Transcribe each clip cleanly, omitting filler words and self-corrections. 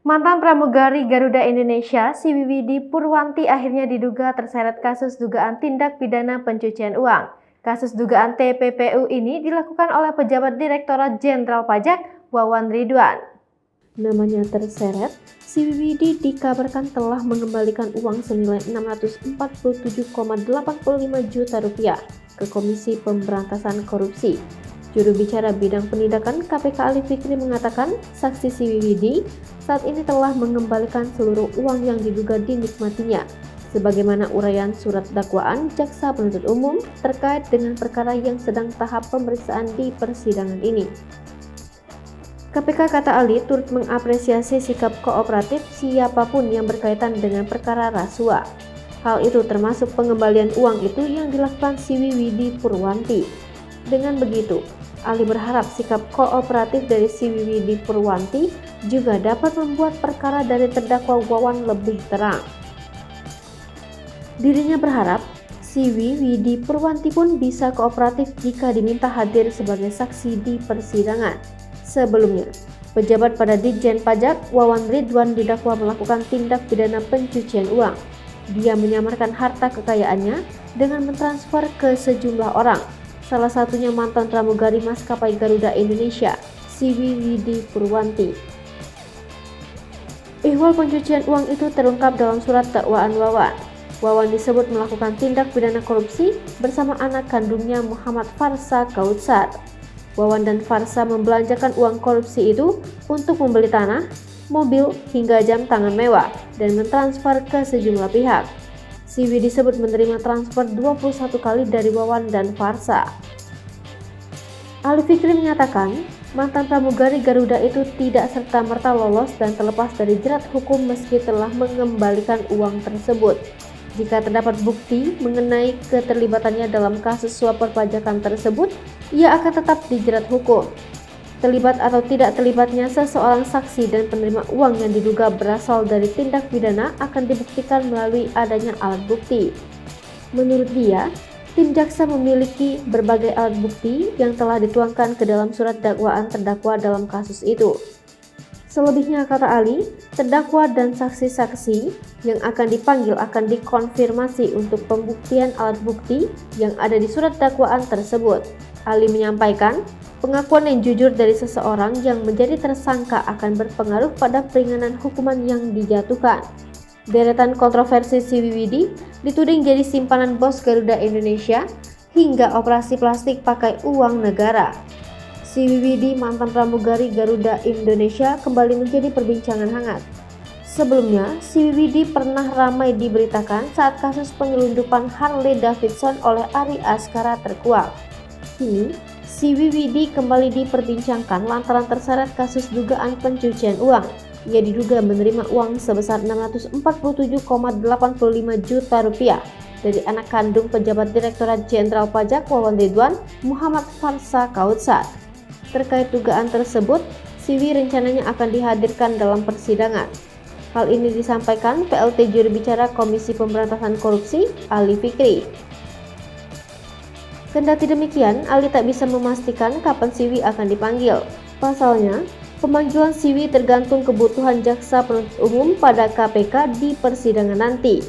Mantan pramugari Garuda Indonesia, Siwiwidi Purwanti akhirnya diduga terseret kasus dugaan tindak pidana pencucian uang. Kasus dugaan TPPU ini dilakukan oleh pejabat Direktorat Jenderal Pajak Wawan Ridwan. Namanya terseret, Siwiwidi dikabarkan telah mengembalikan uang senilai 647,85 juta rupiah ke Komisi Pemberantasan Korupsi. Juru bicara bidang penindakan KPK Ali Fikri mengatakan saksi Siwiwidi saat ini telah mengembalikan seluruh uang yang diduga dinikmatinya, sebagaimana uraian surat dakwaan jaksa penuntut umum terkait dengan perkara yang sedang tahap pemeriksaan di persidangan ini. KPK, kata Ali, turut mengapresiasi sikap kooperatif siapapun yang berkaitan dengan perkara rasuah. Hal itu termasuk pengembalian uang itu yang dilakukan Siwiwidi Purwanti. Dengan begitu, Ali berharap sikap kooperatif dari Siwiwidi Purwanti juga dapat membuat perkara dari terdakwa Wawan lebih terang. Dirinya berharap Siwiwidi Purwanti pun bisa kooperatif jika diminta hadir sebagai saksi di persidangan. Sebelumnya, pejabat pada Ditjen Pajak Wawan Ridwan didakwa melakukan tindak pidana pencucian uang. Dia menyamarkan harta kekayaannya dengan mentransfer ke sejumlah orang, salah satunya mantan pramugari maskapai Garuda Indonesia, Siwiwidi Purwanti. Ihwal pencucian uang itu terungkap dalam surat dakwaan Wawan. Wawan disebut melakukan tindak pidana korupsi bersama anak kandungnya Muhammad Farsa Kautsar. Wawan dan Farsa membelanjakan uang korupsi itu untuk membeli tanah, mobil, hingga jam tangan mewah dan mentransfer ke sejumlah pihak. Siwi disebut menerima transfer 21 kali dari Wawan dan Farsa. Ali Fikri menyatakan, mantan pramugari Garuda itu tidak serta-merta lolos dan terlepas dari jerat hukum meski telah mengembalikan uang tersebut. Jika terdapat bukti mengenai keterlibatannya dalam kasus suap perpajakan tersebut, ia akan tetap dijerat hukum. Terlibat atau tidak terlibatnya seseorang saksi dan penerima uang yang diduga berasal dari tindak pidana akan dibuktikan melalui adanya alat bukti. Menurut dia, tim jaksa memiliki berbagai alat bukti yang telah dituangkan ke dalam surat dakwaan terdakwa dalam kasus itu. Selebihnya, kata Ali, terdakwa dan saksi-saksi yang akan dipanggil akan dikonfirmasi untuk pembuktian alat bukti yang ada di surat dakwaan tersebut. Ali menyampaikan, pengakuan yang jujur dari seseorang yang menjadi tersangka akan berpengaruh pada peringanan hukuman yang dijatuhkan. Deretan kontroversi Siwiwidi dituding jadi simpanan bos Garuda Indonesia hingga operasi plastik pakai uang negara. Siwiwidi, mantan pramugari Garuda Indonesia, kembali menjadi perbincangan hangat. Sebelumnya, Siwiwidi pernah ramai diberitakan saat kasus penyelundupan Harley Davidson oleh Ari Askara terkuak. Kini, Siwiwidi kembali diperbincangkan lantaran terseret kasus dugaan pencucian uang. Ia diduga menerima uang sebesar 647,85 juta rupiah dari anak kandung pejabat Direktorat Jenderal Pajak Wawan Ridwan, Muhammad Farsa Kautsar. Terkait dugaan tersebut, Siwi rencananya akan dihadirkan dalam persidangan. Hal ini disampaikan PLT juru bicara Komisi Pemberantasan Korupsi, Ali Fikri. Kendati demikian, Ali tak bisa memastikan kapan Siwi akan dipanggil. Pasalnya, pemanggilan Siwi tergantung kebutuhan jaksa penuntut umum pada KPK di persidangan nanti.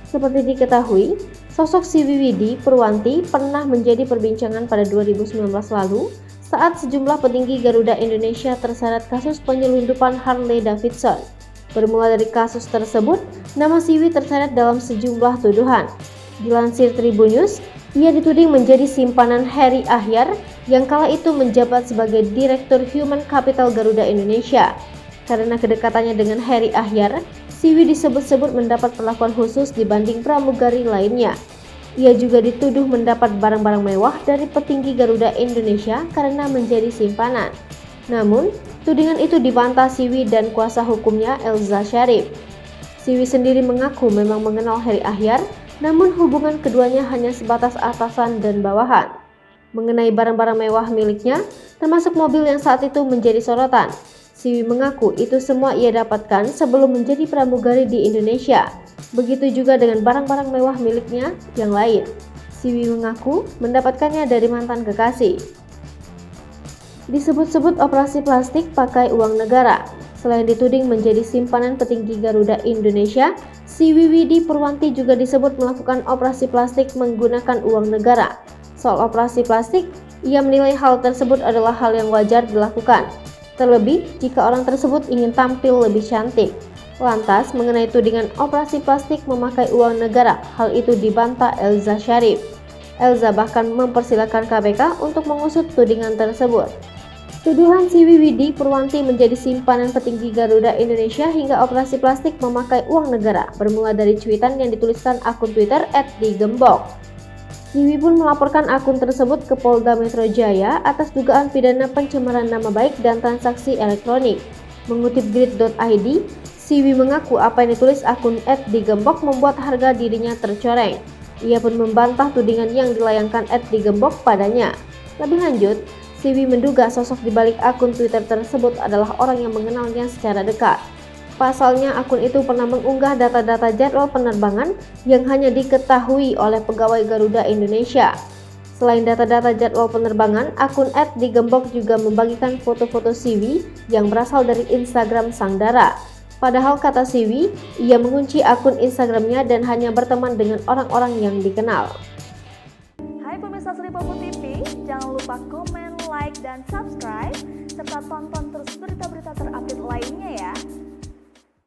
Seperti diketahui, sosok Siwiwidi Purwanti pernah menjadi perbincangan pada 2019 lalu saat sejumlah petinggi Garuda Indonesia terseret kasus penyelundupan Harley Davidson. Bermula dari kasus tersebut, nama Siwi terseret dalam sejumlah tuduhan. Dilansir Tribun News, ia dituding menjadi simpanan Heri Ahyar yang kala itu menjabat sebagai Direktur Human Capital Garuda Indonesia. Karena kedekatannya dengan Heri Ahyar, Siwi disebut-sebut mendapat perlakuan khusus dibanding pramugari lainnya. Ia juga dituduh mendapat barang-barang mewah dari petinggi Garuda Indonesia karena menjadi simpanan. Namun, tudingan itu dibantah Siwi dan kuasa hukumnya Elza Syarif. Siwi sendiri mengaku memang mengenal Heri Ahyar, namun hubungan keduanya hanya sebatas atasan dan bawahan. Mengenai barang-barang mewah miliknya, termasuk mobil yang saat itu menjadi sorotan, Siwi mengaku itu semua ia dapatkan sebelum menjadi pramugari di Indonesia. Begitu juga dengan barang-barang mewah miliknya yang lain. Siwi mengaku mendapatkannya dari mantan kekasih. Disebut-sebut operasi plastik pakai uang negara. Selain dituding menjadi simpanan petinggi Garuda Indonesia, si Wiwidi Purwanti juga disebut melakukan operasi plastik menggunakan uang negara. Soal operasi plastik, ia menilai hal tersebut adalah hal yang wajar dilakukan. Terlebih jika orang tersebut ingin tampil lebih cantik. Lantas, mengenai tudingan operasi plastik memakai uang negara, hal itu dibantah Elza Syarif. Elza bahkan mempersilahkan KPK untuk mengusut tudingan tersebut. Tuduhan si Wiwidi Purwanti menjadi simpanan petinggi Garuda Indonesia hingga operasi plastik memakai uang negara bermula dari cuitan yang dituliskan akun Twitter @digembok. Wiwi pun melaporkan akun tersebut ke Polda Metro Jaya atas dugaan pidana pencemaran nama baik dan transaksi elektronik. Mengutip grid.id, Siwi mengaku apa yang ditulis akun @digembok membuat harga dirinya tercoreng. Ia pun membantah tudingan yang dilayangkan @digembok padanya. Lebih lanjut, Siwi menduga sosok di balik akun Twitter tersebut adalah orang yang mengenalnya secara dekat. Pasalnya, akun itu pernah mengunggah data-data jadwal penerbangan yang hanya diketahui oleh pegawai Garuda Indonesia. Selain data-data jadwal penerbangan, akun @digembok juga membagikan foto-foto Siwi yang berasal dari Instagram sang dara. Padahal kata Siwi, ia mengunci akun Instagramnya dan hanya berteman dengan orang-orang yang dikenal. Hai pemirsa Sri Popo TV, jangan lupa komen, like, dan subscribe, serta tonton terus berita-berita terupdate lainnya ya.